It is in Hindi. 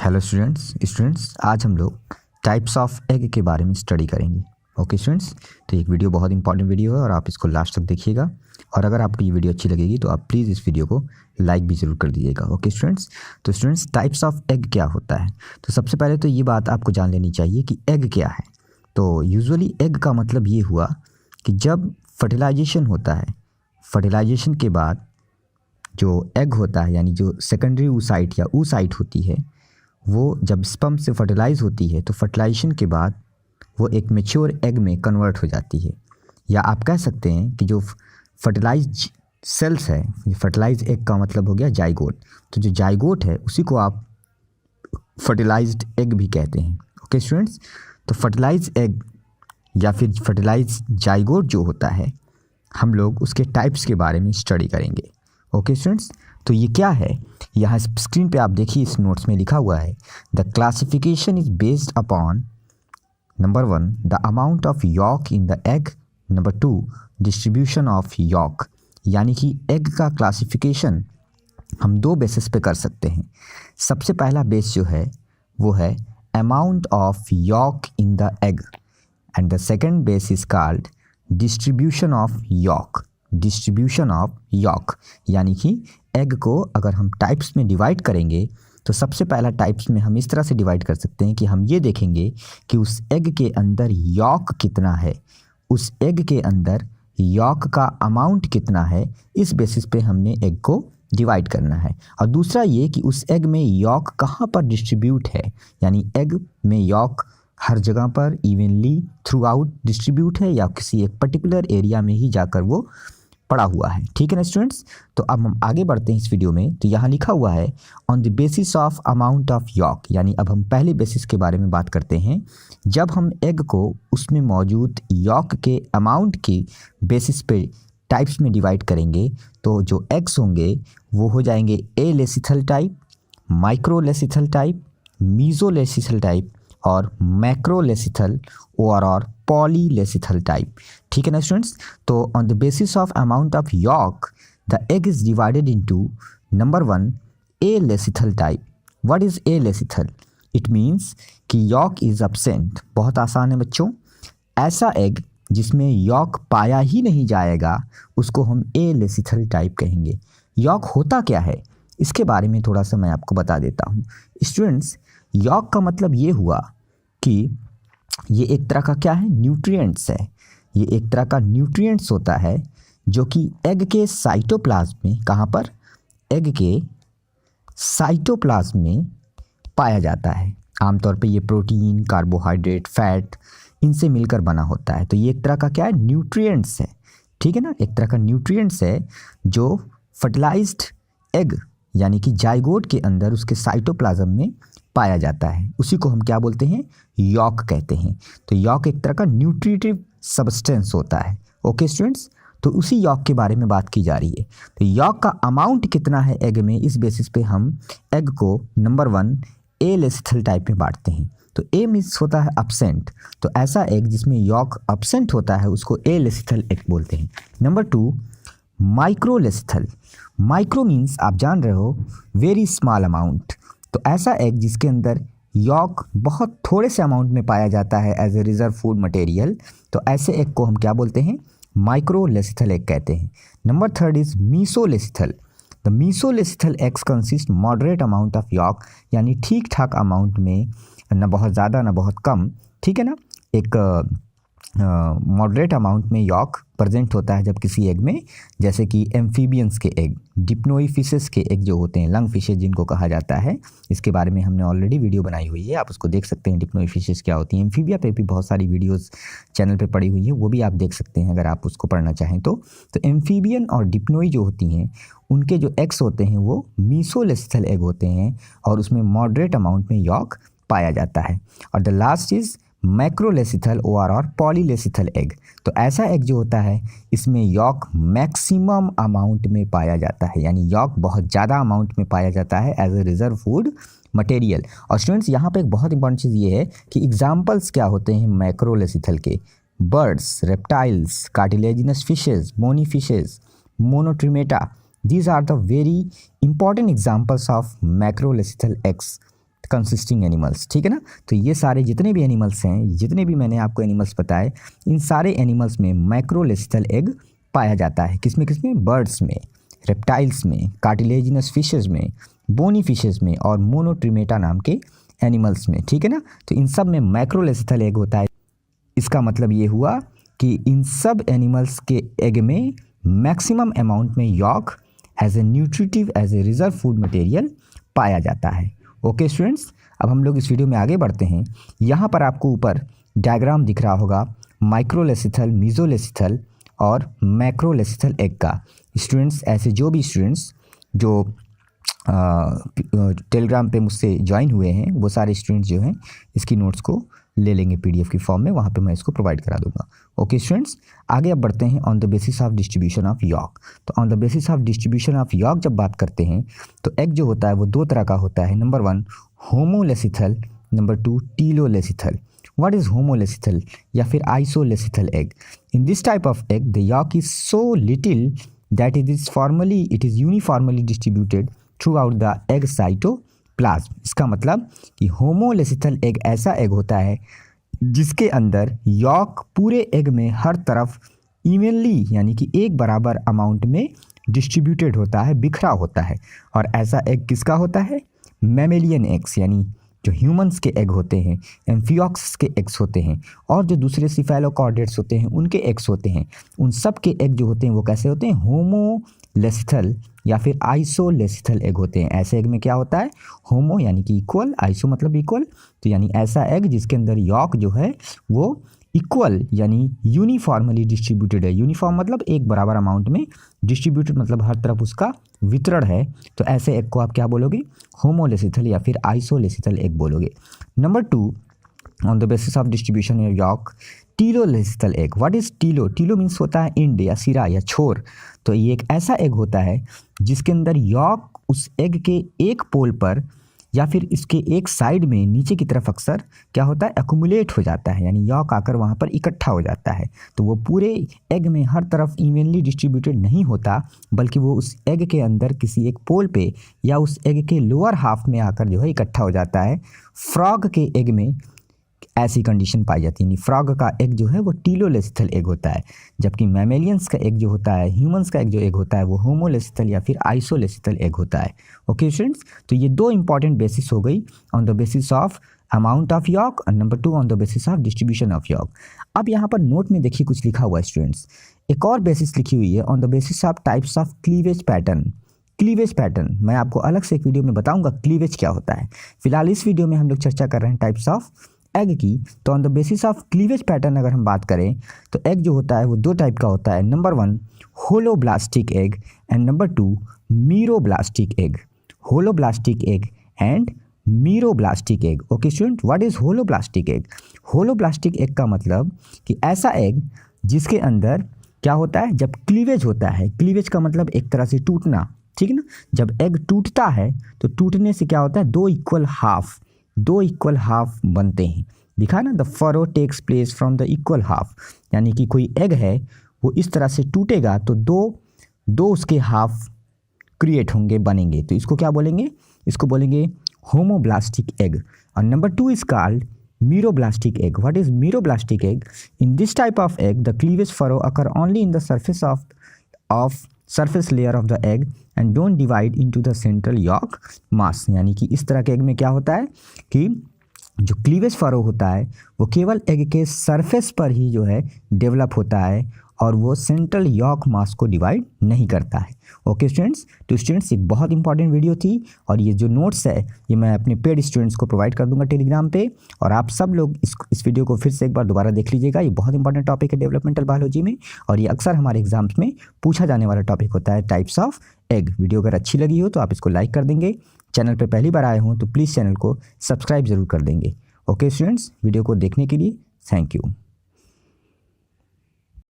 हेलो स्टूडेंट्स आज हम लोग टाइप्स ऑफ एग के बारे में स्टडी करेंगे। ओके स्टूडेंट्स, तो एक वीडियो बहुत इंपॉर्टेंट वीडियो है और आप इसको लास्ट तक देखिएगा। और अगर आपको ये वीडियो अच्छी लगेगी तो आप प्लीज़ इस वीडियो को लाइक भी ज़रूर कर दीजिएगा। ओके स्टूडेंट्स, तो स्टूडेंट्स टाइप्स ऑफ एग क्या होता है, तो सबसे पहले तो ये बात आपको जान लेनी चाहिए कि एग क्या है। तो यूजुअली एग का मतलब ये हुआ कि जब फर्टिलाइजेशन होता है, फर्टिलाइजेशन के बाद जो एग होता है यानी जो सेकेंडरी oocyte या oocyte होती है, वो जब स्पर्म से फर्टिलाइज़ होती है तो फर्टिलाइजेशन के बाद वो एक मैच्योर एग में कन्वर्ट हो जाती है। या आप कह सकते हैं कि जो फर्टिलाइज सेल्स है, फर्टिलाइज एग का मतलब हो गया जाइगोट। तो जो जाइगोट है उसी को आप फर्टिलाइज्ड एग भी कहते हैं। ओके स्टूडेंट्स, तो फर्टिलाइज एग या फिर फर्टिलाइज जाइगोट जो होता है, हम लोग उसके टाइप्स के बारे में स्टडी करेंगे। ओके स्टूडेंट्स, तो ये क्या है, यहाँ स्क्रीन पे आप देखिए, इस नोट्स में लिखा हुआ है the classification is based upon number 1 the amount of York in the egg, number 2 distribution of yolk. यानी कि एग का क्लासिफिकेशन हम दो बेसिस पे कर सकते हैं। सबसे पहला बेस जो है वो है amount of York in the egg and the second base is called distribution of York. Distribution of yolk यानी कि एग को अगर हम टाइप्स में डिवाइड करेंगे तो सबसे पहला टाइप्स में हम इस तरह से डिवाइड कर सकते हैं कि हम ये देखेंगे कि उस एग के अंदर यॉक कितना है, उस एग के अंदर यॉक का अमाउंट कितना है, इस बेसिस पे हमने एग को डिवाइड करना है। और दूसरा ये कि उस एग में यॉक कहाँ पर डिस्ट्रीब्यूट है, यानी एग में यॉक हर जगह पर इवनली थ्रू आउट डिस्ट्रीब्यूट है या किसी एक पर्टिकुलर एरिया में ही जाकर वो पड़ा हुआ है। ठीक है ना स्टूडेंट्स, तो अब हम आगे बढ़ते हैं इस वीडियो में। तो यहाँ लिखा हुआ है on the basis of amount of yolk, यानी अब हम पहले बेसिस के बारे में बात करते हैं। जब हम एग को उसमें मौजूद यॉक के अमाउंट की बेसिस पे टाइप्स में डिवाइड करेंगे तो जो एग्स होंगे वो हो जाएंगे ए lecithal type, microlecithal type, मीजोलेसिथल type और मैक्रोलेसिथल और पॉलीलेसिथल टाइप। ठीक है ना स्टूडेंट्स, तो on the basis of amount of yolk the egg is divided into number 1 alecithal type. What is alecithal? It means कि यॉक इज एब्सेंट। बहुत आसान है बच्चों, ऐसा एग जिसमें यॉक पाया ही नहीं जाएगा उसको हम ए लेसिथल टाइप कहेंगे। यॉक होता क्या है इसके बारे में थोड़ा सा मैं आपको बता देता हूँ। स्टूडेंट्स, यॉक का मतलब ये हुआ कि ये एक तरह का क्या है, न्यूट्रिएंट्स है। ये एक तरह का न्यूट्रिएंट्स होता है जो कि एग के साइटोप्लाज्म में, कहाँ पर, एग के साइटोप्लाज्म में पाया जाता है। आमतौर पे ये प्रोटीन, कार्बोहाइड्रेट, फैट इनसे मिलकर बना होता है। तो ये एक तरह का क्या है, न्यूट्रिएंट्स है। ठीक है ना, एक तरह का न्यूट्रिएंट्स है जो फर्टिलाइज्ड एग यानी कि जाइगोट के अंदर उसके साइटोप्लाज्म में पाया जाता है। उसी को हम क्या बोलते हैं, यॉक कहते हैं। तो यॉक एक तरह का न्यूट्रिटिव सब्सटेंस होता है। ओके स्टूडेंट्स, तो उसी यॉक के बारे में बात की जा रही है। तो यॉक का अमाउंट कितना है एग में, इस बेसिस पे हम एग को नंबर 1 ए लेसिथल टाइप में बांटते हैं। तो ए मीन्स होता है अब्सेंट, तो ऐसा एग जिसमें यॉक अब्सेंट होता है उसको ए लेसिथल एग बोलते हैं। Number 2 microlecithal. माइक्रो मीन्स आप जान रहे हो वेरी स्मॉल अमाउंट। तो ऐसा एग जिसके अंदर यॉक बहुत थोड़े से अमाउंट में पाया जाता है as a reserve food material, तो ऐसे एग को हम क्या बोलते हैं, माइक्रोलेसिथल एग कहते हैं। Number 3 is mesolecithal. The mesolecithal eggs consist moderate amount of yolk, यानी ठीक ठाक अमाउंट में, ना बहुत ज़्यादा ना बहुत कम। ठीक है ना, एक मॉडरेट अमाउंट में यॉक प्रेजेंट होता है जब किसी एग में, जैसे कि एम्फीबियंस के एग, डिप्नोई फिशेस के एग जो होते हैं, लंग फिशेस जिनको कहा जाता है, इसके बारे में हमने ऑलरेडी वीडियो बनाई हुई है, आप उसको देख सकते हैं। डिप्नोई फिशेस क्या होती हैं, एम्फीबिया पे भी बहुत सारी वीडियोस चैनल पे पड़ी हुई है, वो भी आप देख सकते हैं अगर आप उसको पढ़ना चाहें तो एम्फीबियन और डिप्नोई जो होती हैं उनके जो एग्स होते हैं वो मीसोलेसिथल एग होते हैं और उसमें मॉडरेट अमाउंट में यॉक पाया जाता है। और द लास्ट इज मैक्रोलेसिथल और पॉलीलेसिथल एग। तो ऐसा एग जो होता है इसमें यॉक मैक्सिमम अमाउंट में पाया जाता है, यानी यॉक बहुत ज़्यादा अमाउंट में पाया जाता है as a reserve food material. और स्टूडेंट्स, यहाँ पे एक बहुत इंपॉर्टेंट चीज़ ये है कि एग्जाम्पल्स क्या होते हैं मैक्रोलेसिथल के, birds, reptiles, cartilaginous fishes, bony fishes, monotremata, These are the very important examples of macrolethal eggs. Consisting animals, ठीक है ना। तो ये सारे जितने भी एनिमल्स हैं, जितने भी मैंने आपको एनिमल्स बताए, इन सारे एनिमल्स में मैक्रोलेसिथल एग पाया जाता है। किसमें किसमें? बर्ड्स में, रेप्टाइल्स में, कार्टिलेजिनस फिशेज में, बोनी फिशेज में और मोनोट्रिमेटा नाम के एनिमल्स में, ठीक है ना। तो इन सब में मैक्रोलेसिथल एग होता है। इसका मतलब ये हुआ कि इन सब एनिमल्स के एग में मैक्सिमम अमाउंट में yolk as a nutritive, as a reserve food material पाया जाता है। ओके स्टूडेंट्स, अब हम लोग इस वीडियो में आगे बढ़ते हैं। यहाँ पर आपको ऊपर डायग्राम दिख रहा होगा माइक्रोलेसिथल, मीजोलेसिथल और मैक्रोलेसिथल एग का। स्टूडेंट्स, ऐसे जो भी स्टूडेंट्स जो टेलीग्राम पे मुझसे ज्वाइन हुए हैं, वो सारे स्टूडेंट्स जो हैं इसकी नोट्स को ले लेंगे पीडीएफ की फॉर्म में, वहाँ पे मैं इसको प्रोवाइड करा दूंगा। ओके स्टूडेंट्स, आगे अब बढ़ते हैं on the basis of distribution of yolk. तो on the basis of distribution of yolk जब बात करते हैं तो एग जो होता है वो दो तरह का होता है। Number 1 homolecithal, number 2 telolecithal. What is homolecithal या फिर isolecithal egg? In this type of egg the yolk is so little that it is uniformly distributed throughout the egg cytoplasm. इसका मतलब कि होमोलेसिथल एग ऐसा एग होता है जिसके अंदर यॉक पूरे एग में हर तरफ इवनली यानी कि एक बराबर अमाउंट में डिस्ट्रीब्यूटेड होता है, बिखरा होता है। और ऐसा एग किसका होता है? मैमेलियन एग्स, यानी जो ह्यूमंस के एग होते हैं, एम्फिऑक्स के एग्स होते हैं और जो दूसरे सिफेलोकॉर्डेट्स होते हैं उनके एग्स होते हैं। उन सब के एग जो होते हैं वो कैसे होते हैं? होमोलेसिथल या फिर आइसोलेसिथल एग होते हैं। ऐसे एग में क्या होता है? होमो यानी कि इक्वल, आइसो मतलब इक्वल, तो यानी ऐसा एग जिसके अंदर यॉक जो है वो इक्वल यानी यूनिफॉर्मली डिस्ट्रीब्यूटेड है। यूनिफॉर्म मतलब एक बराबर अमाउंट में, डिस्ट्रीब्यूटेड मतलब हर तरफ उसका वितरण है। तो ऐसे एग को आप क्या बोलोगे? होमोलेसिथल या फिर आइसोलेसिथल एग बोलोगे। Number 2 on the basis of distribution of yolk, telolecithal egg. What is telo? Telo means होता है इंड या सिरा या छोर। तो ये एक ऐसा एग होता है जिसके अंदर यॉक उस एग के एक पोल पर या फिर इसके एक साइड में नीचे की तरफ अक्सर क्या होता है? एक्युमुलेट हो जाता है, यानी यॉक आकर वहाँ पर इकट्ठा हो जाता है। तो वो पूरे एग में हर तरफ इवनली डिस्ट्रीब्यूटेड नहीं होता, बल्कि वो उस एग के अंदर किसी एक पोल पे या उस एग के लोअर हाफ में आकर जो है इकट्ठा हो जाता है। फ्रॉग के एग में ऐसी कंडीशन पाई जाती है, यानी फ्रॉग का एग जो है वो टीलोलेसिथल एग होता है, जबकि मैमेलियंस का एग जो होता है, ह्यूमंस का एग जो एग होता है वो होमोलेसिथल या फिर आइसोलेसिथल एग होता है। ओके स्टूडेंट्स, तो ये दो इंपॉर्टेंट बेसिस हो गई on the basis of amount of yolk और number 2 on the basis of distribution of yolk. अब यहाँ पर नोट में देखिए कुछ लिखा हुआ है स्टूडेंट्स, एक और बेसिस लिखी हुई है on the basis of types of cleavage pattern. Cleavage pattern मैं आपको अलग से एक वीडियो में बताऊंगा क्लीवेज क्या होता है। फिलहाल इस वीडियो में हम लोग चर्चा कर रहे हैं टाइप्स ऑफ एग की। तो on the basis of cleavage pattern अगर हम बात करें तो एग जो होता है वो दो टाइप का होता है। Number 1 holoblastic egg and number 2 meroblastic egg. Holoblastic egg and meroblastic egg. Okay student, what is holoblastic egg? Holoblastic egg का मतलब कि ऐसा एग जिसके अंदर क्या होता है? जब क्लीवेज होता है, क्लीवेज का मतलब एक तरह से टूटना, ठीक है ना। जब एग टूटता है तो टूटने से क्या होता है? दो इक्वल हाफ बनते हैं। दिखा ना, the furrow takes place from the equal half, यानी कि कोई एग है वो इस तरह से टूटेगा तो दो उसके हाफ क्रिएट होंगे, बनेंगे। तो इसको क्या बोलेंगे? इसको बोलेंगे होमोब्लास्टिक एग। और number 2 is called meroblastic egg. What is meroblastic egg? In this type of egg the cleavage furrow occur only in the surface of surface layer of the egg and don't divide into the central yolk mass। यानी कि इस तरह के एग में क्या होता है कि जो क्लीवेज फरो होता है वो केवल एग के सरफेस पर ही जो है डेवलप होता है और वो सेंट्रल यॉक मास को डिवाइड नहीं करता है। ओके स्टूडेंट्स, तो स्टूडेंट्स एक बहुत इंपॉर्टेंट वीडियो थी और ये जो नोट्स है ये मैं अपने पेड स्टूडेंट्स को प्रोवाइड कर दूंगा टेलीग्राम पे, और आप सब लोग इस वीडियो को फिर से एक बार दोबारा देख लीजिएगा। ये बहुत इंपॉर्टेंट टॉपिक है डेवलपमेंटल बायोलॉजी में और ये अक्सर हमारे एग्जाम्स में पूछा जाने वाला टॉपिक होता है, टाइप्स ऑफ एग। वीडियो अगर अच्छी लगी हो तो आप इसको लाइक कर देंगे, चैनल पर पहली बार आए हों तो प्लीज़ चैनल को सब्सक्राइब जरूर कर देंगे। ओके स्टूडेंट्स, वीडियो को देखने के लिए थैंक यू।